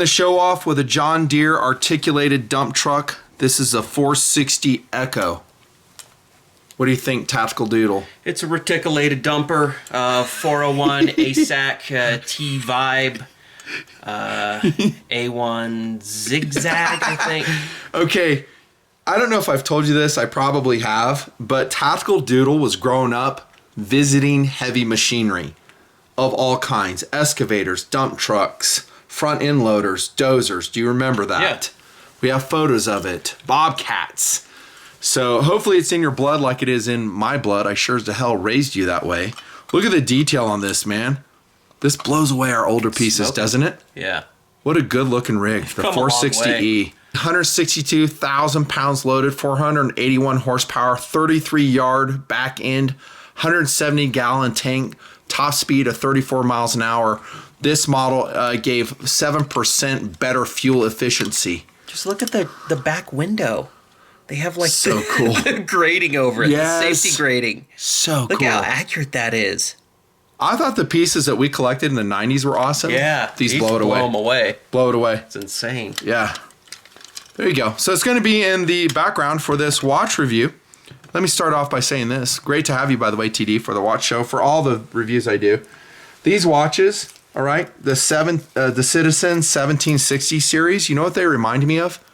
The show off with a John Deere articulated dump truck. This is a 460 Echo. What do you think, Tactical Doodle? It's a reticulated dumper, 401 ASAC T-Vibe, A1 Zigzag, I think. Okay, I don't know if I've told you this. I probably have. But Tactical Doodle was growing up visiting heavy machinery of all kinds. Excavators, dump trucks, front end loaders, dozers. Do you remember that? Yeah. We have photos of it. Bobcats. So hopefully it's in your blood like it is in my blood. I sure as the hell raised you that way. Look at the detail on this, man. This blows away our older pieces, doesn't it? Yeah. What a good looking rig. The 460E. 162,000 pounds loaded, 481 horsepower, 33 yard back end, 170 gallon tank, top speed of 34 miles an hour. This model gave 7% better fuel efficiency. Just look at the back window. They have like so cool the grating over it, the safety grating. So look cool. Look how accurate that is. I thought the pieces that we collected in the 90s were awesome. Yeah. These blow it away. Blow them away. Blow it away. It's insane. Yeah. There you go. So it's going to be in the background for this watch review. Let me start off by saying this. Great to have you, by the way, TD, for the watch show, for all the reviews I do. These watches, all right, the Citizen 1760 series, you know what they remind me of?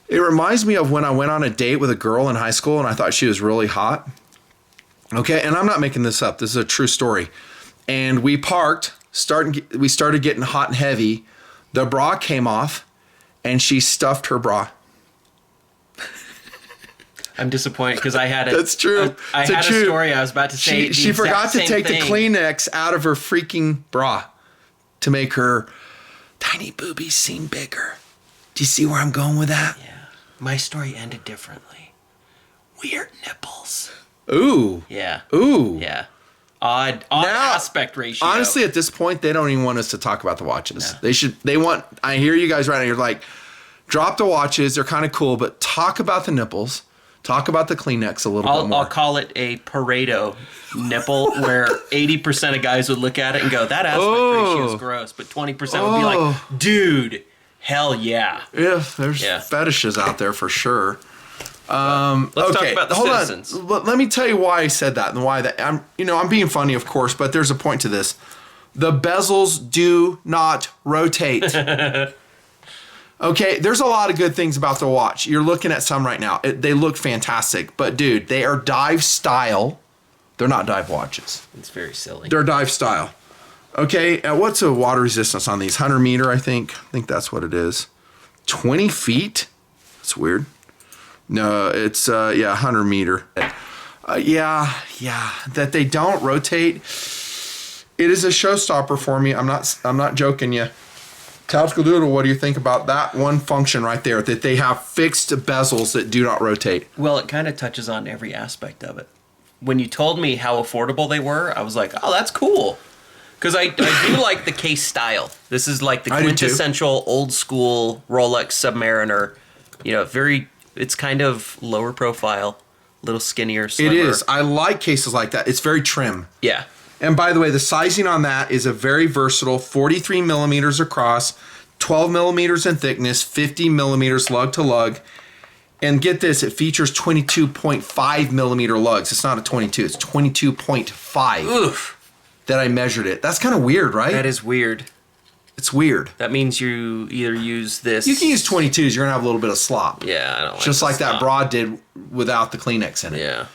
It reminds me of when I went on a date with a girl in high school and I thought she was really hot. Okay, and I'm not making this up. This is a true story. And we parked, we started getting hot and heavy. The bra came off and she stuffed her bra. I'm disappointed because I had a That's true. I had a story I was about to say. She forgot to take thing. the Kleenex out of her freaking bra to make her tiny boobies seem bigger. Do you see where I'm going with that? Yeah. My story ended differently. Weird nipples. Ooh. Yeah. Ooh. Yeah. Odd aspect ratio. Honestly, at this point, they don't even want us to talk about the watches. No. I hear you guys right now. You're like, drop the watches. They're kind of cool, but talk about the nipples. Talk about the Kleenex a little bit more. I'll call it a Pareto nipple, where 80% of guys would look at it and go, that aspect ratio is gross. But 20% would be like, dude, hell yeah. Yeah, there's fetishes out there for sure. Let's talk about the Citizens. Let me tell you why I said that and why that. I'm being funny, of course, but there's a point to this. The bezels do not rotate. Okay, there's a lot of good things about the watch. You're looking at some right now. They look fantastic, but dude, they are dive style. They're not dive watches. It's very silly. They're dive style. Okay, what's the water resistance on these? 100 meter, I think. I think that's what it is. 20 feet? That's weird. No, it's 100 meter. That they don't rotate. It is a showstopper for me. I'm not joking you. Tactical Doodle, what do you think about that one function right there? That they have fixed bezels that do not rotate. Well, it kind of touches on every aspect of it. When you told me how affordable they were, I was like, oh, that's cool. Because I do like the case style. This is like the quintessential old school Rolex Submariner. It's kind of lower profile, a little skinnier, slimmer. It is. I like cases like that. It's very trim. Yeah. And by the way, the sizing on that is a very versatile 43 millimeters across, 12 millimeters in thickness, 50 millimeters lug to lug. And get this, it features 22.5 millimeter lugs. It's not a 22, it's 22.5. Oof. That I measured it. That's kind of weird, right? That is weird. It's weird. That means you either use this... You can use 22s, you're going to have a little bit of slop. Yeah, I don't like Just like slop. that bra did without the Kleenex in it. Yeah.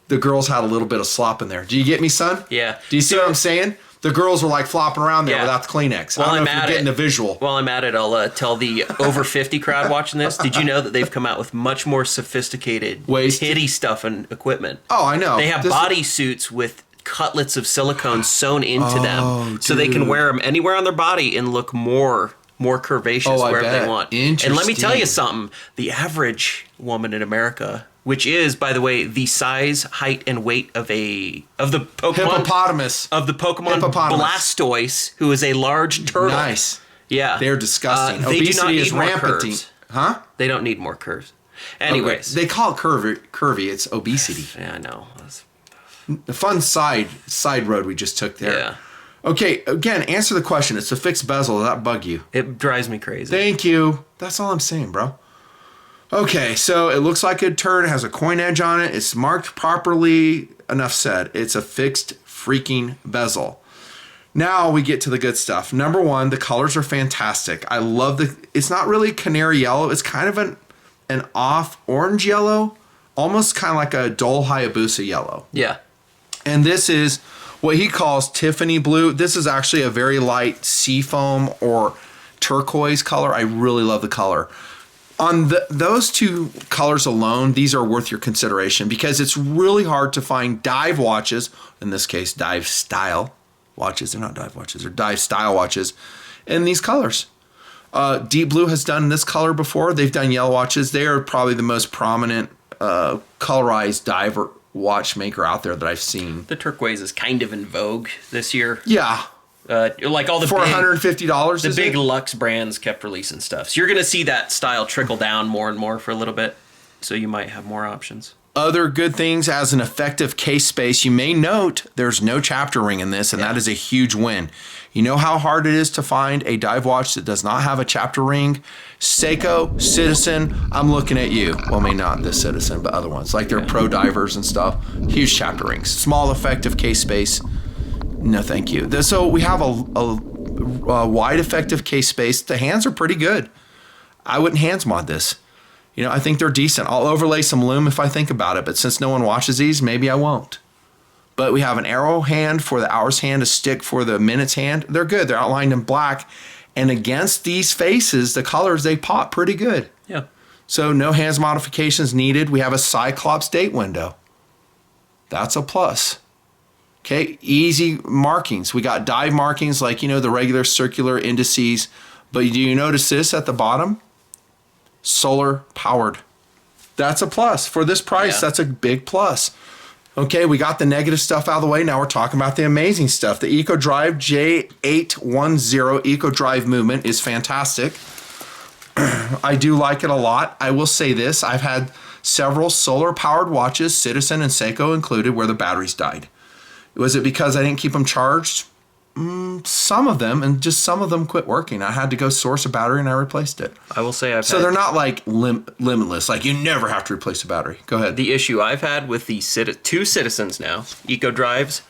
The girls had a little bit of slop in there. Do you get me, son? Yeah. Do you see what I'm saying? The girls were like flopping around there without the Kleenex. Well, I don't know if you're getting the visual. While I'm at it, I'll tell the over 50 crowd watching this. Did you know that they've come out with much more sophisticated titty stuff and equipment? Oh, I know. They have body suits with cutlets of silicone sewn into them, so they can wear them anywhere on their body and look more curvaceous wherever they want. Interesting. And let me tell you something: the average woman in America, which is, by the way, the size, height, and weight of the Pokemon Blastoise, who is a large turtle. Nice. Yeah. They're disgusting. They Obesity do not need is more rampant. curves. Huh? They don't need more curves. Anyways. They call it curvy. It's obesity. Yeah, I know. The fun side road we just took there. Yeah. Okay, again, answer the question. It's a fixed bezel. Does that bug you? It drives me crazy. Thank you. That's all I'm saying, bro. Okay, so it looks like a turd. It has a coin edge on it. It's marked properly. Enough said. It's a fixed freaking bezel. Now we get to the good stuff. Number one, the colors are fantastic. I love it's not really canary yellow. It's kind of an off orange yellow, almost kind of like a dull Hayabusa yellow. Yeah. And this is what he calls Tiffany blue. This is actually a very light seafoam or turquoise color. I really love the color. On those two colors alone, these are worth your consideration because it's really hard to find dive watches, in this case, dive style watches. They're not dive watches, they're dive style watches in these colors. Deep Blue has done this color before. They've done yellow watches. They are probably the most prominent colorized diver watchmaker out there that I've seen. The turquoise is kind of in vogue this year. Yeah. Like all the for $150. The big Lux brands kept releasing stuff. So you're going to see that style trickle down more and more for a little bit. So you might have more options. Other good things as an effective case space, you may note there's no chapter ring in this, and that is a huge win. You know how hard it is to find a dive watch that does not have a chapter ring? Seiko, Citizen, I'm looking at you. Well, maybe not this Citizen, but other ones. Like their pro divers and stuff. Huge chapter rings. Small effective case space. No, thank you. So we have a wide effective case space. The hands are pretty good. I wouldn't hands mod this. You know, I think they're decent. I'll overlay some lume if I think about it, but since no one watches these, maybe I won't. But we have an arrow hand for the hours hand, a stick for the minutes hand. They're good. They're outlined in black. And against these faces, the colors, they pop pretty good. Yeah. So no hands modifications needed. We have a Cyclops date window. That's a plus. Okay, easy markings. We got dive markings like, you know, the regular circular indices. But do you notice this at the bottom? Solar powered. That's a plus. For this price, that's a big plus. Okay, we got the negative stuff out of the way. Now we're talking about the amazing stuff. The EcoDrive J810 EcoDrive movement is fantastic. I do like it a lot. I will say this. I've had several solar powered watches, Citizen and Seiko included, where the batteries died. Was it because I didn't keep them charged? Some of them, and just some of them quit working. I had to go source a battery and I replaced it. I will say So they're not like limitless. Like you never have to replace a battery. Go ahead. The issue I've had with the two Citizens now, Eco Drives,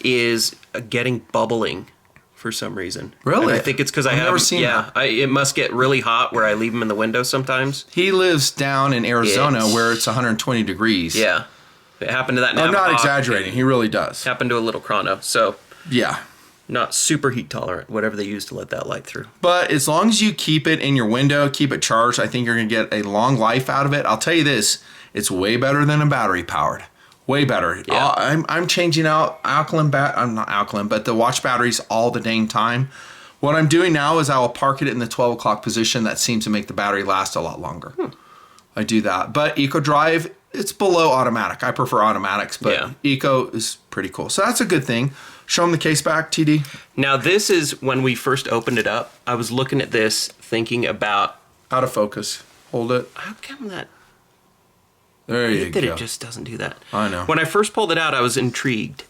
is getting bubbling for some reason. Really? And I think it's because I've never seen that. It must get really hot where I leave them in the window sometimes. He lives down in Arizona where it's 120 degrees. Yeah. It happened to that now. I'm not exaggerating. He really does. Happened to a little chrono. So yeah. Not super heat tolerant, whatever they use to let that light through. But as long as you keep it in your window, keep it charged, I think you're going to get a long life out of it. I'll tell you this, it's way better than a battery powered. Way better. Yeah. I'm changing out I'm not alkaline, but the watch batteries all the dang time. What I'm doing now is I will park it in the 12 o'clock position. That seems to make the battery last a lot longer. I do that. But EcoDrive, it's below automatic. I prefer automatics, but Eco is pretty cool. So that's a good thing. Show them the case back, TD. Now, this is when we first opened it up. I was looking at this, thinking about... Out of focus. Hold it. How come that... There you go. It just doesn't do that. I know. When I first pulled it out, I was intrigued.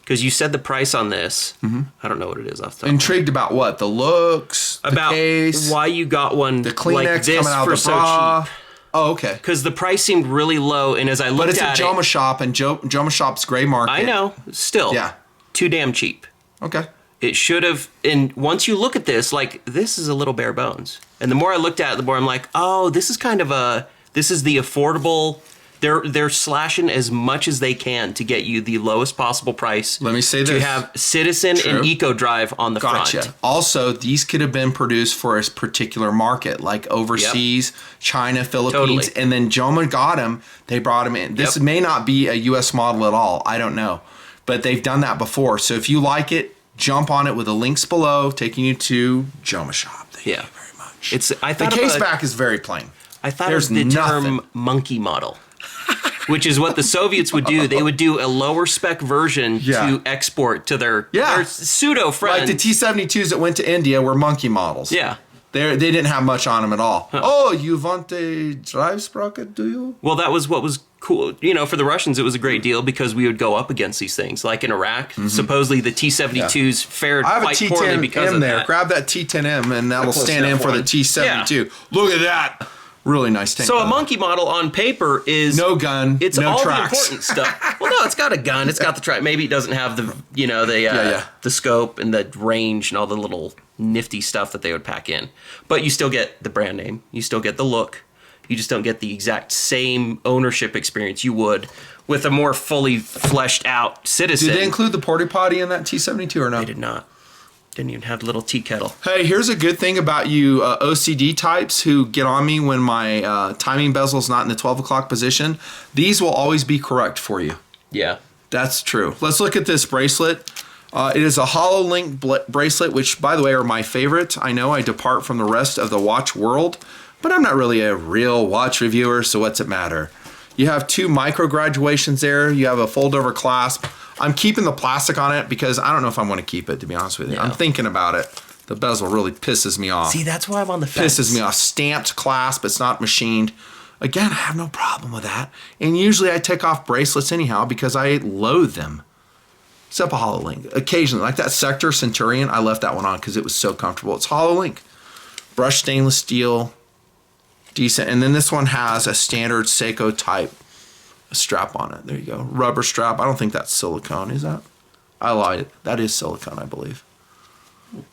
Because you said the price on this. Mm-hmm. I don't know what it is off the top. Intrigued about what? The looks? About the case? Why you got one the Kleenex like this coming out for of the bra. so cheap. Oh, okay. Because the price seemed really low, and as I looked at it... But it's a Joma Shop, and Joma Shop's gray market. I know. Still. Yeah. Too damn cheap. Okay. It should have... And once you look at this, like, this is a little bare bones. And the more I looked at it, the more I'm like, oh, this is kind of a... This is the affordable... They're slashing as much as they can to get you the lowest possible price. Let me say this. To have Citizen and EcoDrive on the front. Also, these could have been produced for a particular market, like overseas, China, Philippines, and then Joma got them. They brought them in. This may not be a U.S. model at all. I don't know. But they've done that before. So if you like it, jump on it with the links below, taking you to Joma Shop. Thank you very much. The case back is very plain. I thought of the term monkey model. Which is what the Soviets would do. They would do a lower spec version to export to their pseudo friends. Like the T-72s that went to India were monkey models. Yeah. They didn't have much on them at all. Huh. Oh, you want a drive sprocket, do you? Well, that was what was cool. You know, for the Russians, it was a great deal because we would go up against these things. Like in Iraq, supposedly the T-72s fared quite poorly because of that. Grab that T-10M and that'll stand in for the T-72. Yeah. Look at that. Really nice tank. So a monkey model on paper is no gun, it's no all tracks. The important stuff. Well, no, it's got a gun. It's got the track. Maybe it doesn't have the the scope and the range and all the little nifty stuff that they would pack in. But you still get the brand name. You still get the look. You just don't get the exact same ownership experience you would with a more fully fleshed out Citizen. Did they include the porta potty in that T-72 or no? They did not. Didn't even have the little tea kettle. Hey, here's a good thing about you OCD types who get on me when my timing bezel is not in the 12 o'clock position. These will always be correct for you. Yeah. That's true. Let's look at this bracelet. It is a hollow link bracelet, which, by the way, are my favorite. I know I depart from the rest of the watch world, but I'm not really a real watch reviewer, so what's it matter? You have 2 micro graduations there. You have a fold-over clasp. I'm keeping the plastic on it because I don't know if I want to keep it, to be honest with you. Yeah. I'm thinking about it. The bezel really pisses me off. See, that's why I'm on the fence. Pisses me off. Stamped clasp. It's not machined. Again, I have no problem with that. And usually I take off bracelets anyhow because I loathe them. Except a hollow link. Occasionally, like that Sector Centurion, I left that one on because it was so comfortable. It's hollow link. Brushed stainless steel. Decent. And then this one has a standard Seiko type strap on it. There you go. Rubber strap. I don't think that's silicone, is that? I lied. That is silicone, I believe.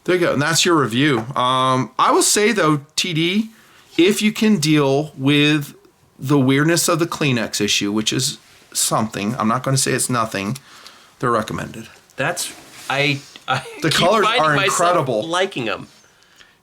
There you go. And that's your review. I will say, though, TD, if you can deal with the weirdness of the Kleenex issue, which is something, I'm not going to say it's nothing, they're recommended. The colors are incredible. Liking them.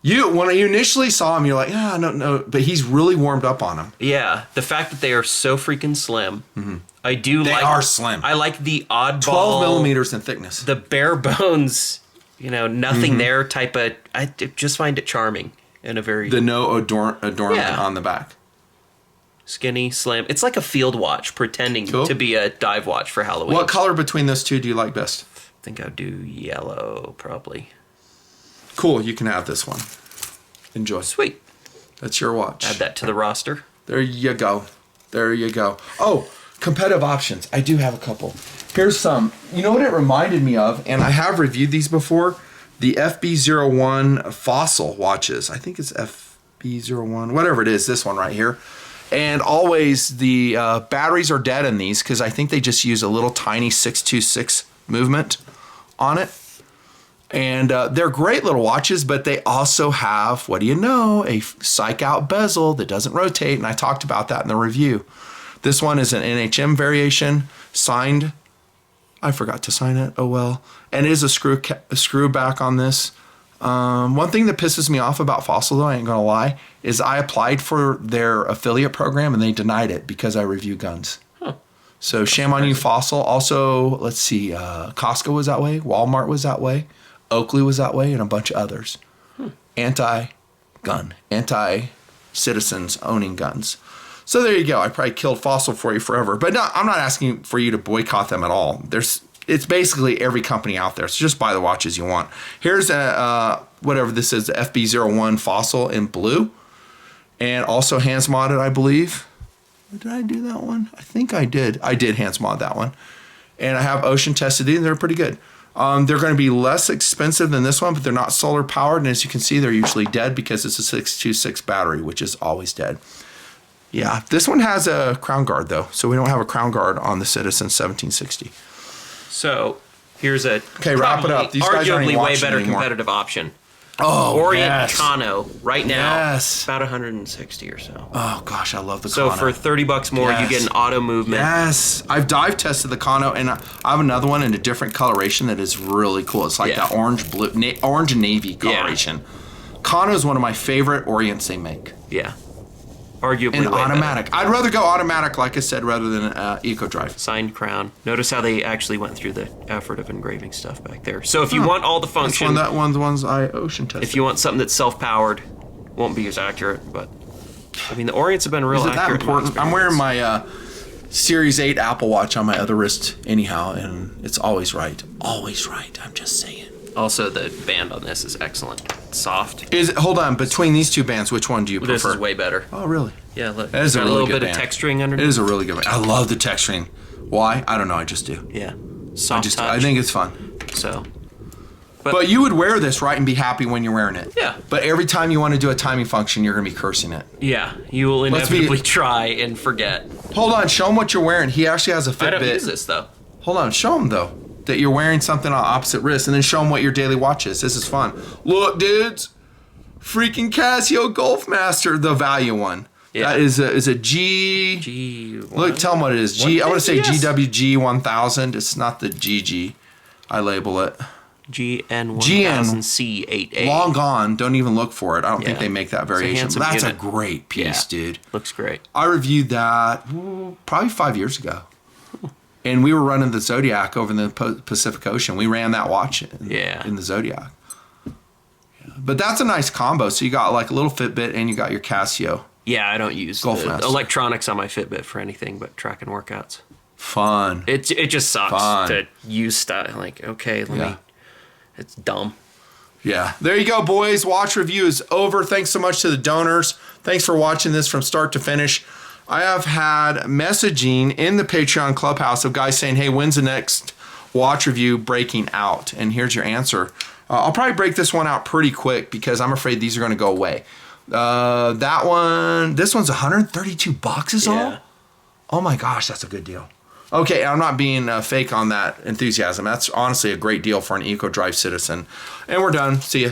When you initially saw him, you're like, no, but he's really warmed up on him. Yeah, the fact that they are so freaking slim. Mm-hmm. They are slim. I like the oddball 12 millimeters in thickness. The bare bones, nothing there type of. I just find it charming in a very no adornment on the back. Skinny, slim. It's like a field watch pretending to be a dive watch for Halloween. What color between those two do you like best? I think I'd do yellow, probably. Cool, you can have this one. Enjoy. Sweet. That's your watch. Add that to the roster. There you go. Oh, competitive options. I do have a couple. Here's some. You know what it reminded me of, and I have reviewed these before? The FB01 Fossil watches. I think it's FB01, whatever it is, this one right here. And always the batteries are dead in these because I think they just use a little tiny 626 movement on it. And they're great little watches, but they also have, what do you know, a psych out bezel that doesn't rotate. And I talked about that in the review. This one is an NHM variation, signed. I forgot to sign it. Oh, well. And it is a screw back on this. One thing that pisses me off about Fossil, though, I ain't going to lie, is I applied for their affiliate program and they denied it because I review guns. Huh. So shame on you, Fossil. Also, let's see, Costco was that way. Walmart was that way. Oakley was that way, and a bunch of others. Anti-gun, anti-citizens owning guns. So there you go. I probably killed Fossil for you forever. But no, I'm not asking for you to boycott them at all. It's basically every company out there. So just buy the watches you want. Here's whatever this is, the FB01 Fossil in blue. And also hands modded, I believe. Did I do that one? I think I did. I did hands mod that one. And I have ocean tested these, and they're pretty good. They're going to be less expensive than this one, but they're not solar powered. And as you can see, they're usually dead because it's a 626 battery, which is always dead. Yeah, this one has a crown guard, though. So we don't have a crown guard on the Citizen 1760. So here's a wrap it up. These guys aren't arguably way better anymore. competitive option. Oh, Orient yes. Kano right now, yes. about 160 or so. Oh gosh, I love the Kano. Kano. So for $30 more, you get an auto movement. Yes, I've dive tested the Kano, and I have another one in a different coloration that is really cool. It's like that orange and navy coloration. Yeah. Kano is one of my favorite Orients they make. Yeah, arguably and way automatic. Better. I'd rather go automatic, like I said, rather than Eco Drive. Signed crown. Notice how they actually went through the effort of engraving stuff back there. So if you want all the function, that one's the ones I ocean tested. If you want something that's self-powered, won't be as accurate, but I mean the Orients have been real accurate. Is it that important? I'm wearing my Series 8 Apple Watch on my other wrist anyhow, and it's always right. Always right. I'm just saying. Also, the band on this is excellent. It's soft. Hold on, between these two bands, which one do you prefer? This is way better. Oh, really? Yeah, look. That is a got really little good bit band. of texturing underneath. It is a really good band. I love the texturing. Why? I don't know. I just do. Yeah. Soft touch. I think it's fun. So. But you would wear this, right, and be happy when you're wearing it. Yeah. But every time you want to do a timing function, you're going to be cursing it. Yeah. You will inevitably try and forget. Hold on. Show him what you're wearing. He actually has a Fitbit. I don't use this, though. Hold on. Show him, though, that you're wearing something on opposite wrist, and then show him what your daily watch is. This is fun. Look, dudes. Freaking Casio Golfmaster, the value one. Yeah. That is a G. Look, tell them what it is. I want to say GWG 1000. It's not the GG. I label it. GN1000C8A. Long gone. Don't even look for it. I don't think they make that variation. But that's a great piece, dude. Looks great. I reviewed that probably 5 years ago. And we were running the Zodiac over in the Pacific Ocean. We ran that watch in the Zodiac. But that's a nice combo. So you got like a little Fitbit and you got your Casio. Yeah, I don't use electronics on my Fitbit for anything but tracking workouts. Fun. It just sucks to use stuff. Like, okay, let me. It's dumb. Yeah. There you go, boys. Watch review is over. Thanks so much to the donors. Thanks for watching this from start to finish. I have had messaging in the Patreon Clubhouse of guys saying, hey, when's the next watch review breaking out? And here's your answer. I'll probably break this one out pretty quick because I'm afraid these are going to go away. This one's $132 is all? Oh my gosh, that's a good deal. Okay, I'm not being fake on that enthusiasm. That's honestly a great deal for an eco-drive citizen. And we're done. See ya.